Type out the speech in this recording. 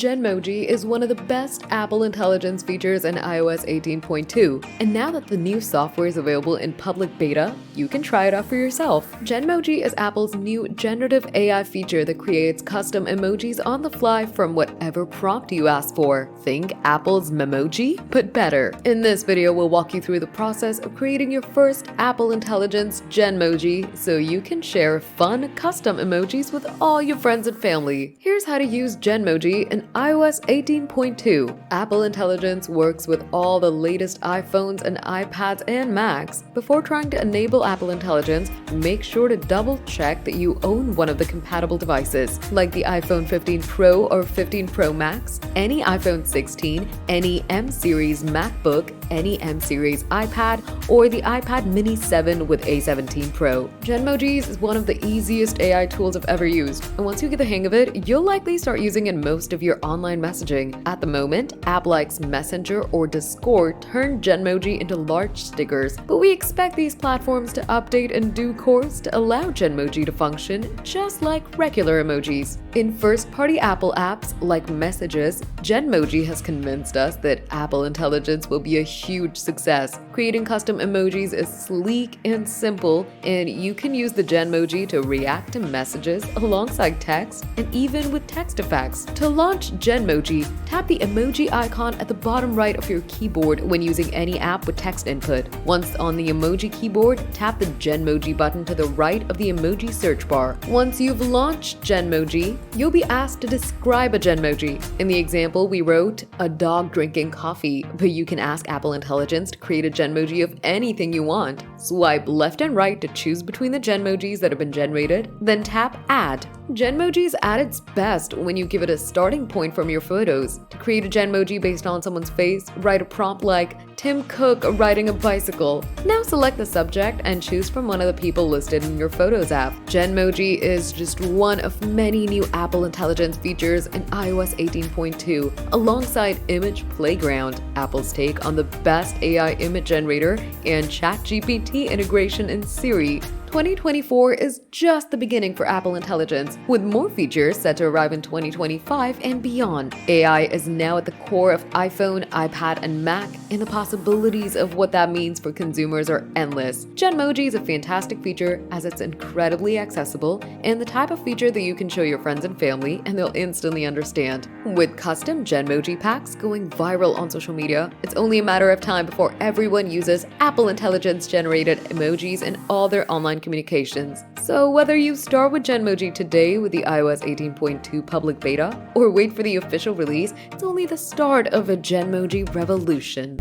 Genmoji is one of the best Apple Intelligence features in iOS 18.2, and now that the new software is available in public beta, you can try it out for yourself. Genmoji is Apple's new generative AI feature that creates custom emojis on the fly from whatever prompt you ask for. Think Apple's Memoji, but better. In this video, we'll walk you through the process of creating your first Apple Intelligence Genmoji so you can share fun custom emojis with all your friends and family. Here's how to use Genmoji in iOS 18.2. Apple Intelligence works with all the latest iPhones and iPads and Macs. Before trying to enable Apple Intelligence, make sure to double check that you own one of the compatible devices, like the iPhone 15 Pro or 15 Pro Max, any iPhone 16, any M series MacBook, any M series iPad, or the iPad Mini 7 with A17 Pro. Genmojis is one of the easiest AI tools I've ever used, and once you get the hang of it, you'll likely start using it in most of your online messaging. At the moment, apps like Messenger or Discord turn Genmoji into large stickers, but we expect these platforms to update in due course to allow Genmoji to function just like regular emojis. In first-party Apple apps like Messages, Genmoji has convinced us that Apple Intelligence will be a huge success. Creating custom emojis is sleek and simple, and you can use the Genmoji to react to messages alongside text and even with text effects. To launch Genmoji, tap the emoji icon at the bottom right of your keyboard when using any app with text input. Once on the emoji keyboard, tap the Genmoji button to the right of the emoji search bar. Once you've launched Genmoji, you'll be asked to describe a Genmoji. In the example, we wrote a dog drinking coffee, but you can ask Apple Intelligence to create a Genmoji of anything you want. Swipe left and right to choose between the Genmojis that have been generated, then tap Add. Genmoji is at its best when you give it a starting point from your photos. To create a Genmoji based on someone's face, write a prompt like Tim Cook riding a bicycle. Now select the subject and choose from one of the people listed in your Photos app. Genmoji is just one of many new Apple Intelligence features in iOS 18.2, alongside Image Playground, Apple's take on the best AI image generator, and ChatGPT integration in Siri. 2024 is just the beginning for Apple Intelligence, with more features set to arrive in 2025 and beyond. AI is now at the core of iPhone, iPad, and Mac, and the possibilities of what that means for consumers are endless. Genmoji is a fantastic feature as it's incredibly accessible and the type of feature that you can show your friends and family and they'll instantly understand. With custom Genmoji packs going viral on social media, it's only a matter of time before everyone uses Apple Intelligence-generated emojis in all their online communications. So whether you start with Genmoji today with the iOS 18.2 public beta or wait for the official release, it's only the start of a Genmoji revolution.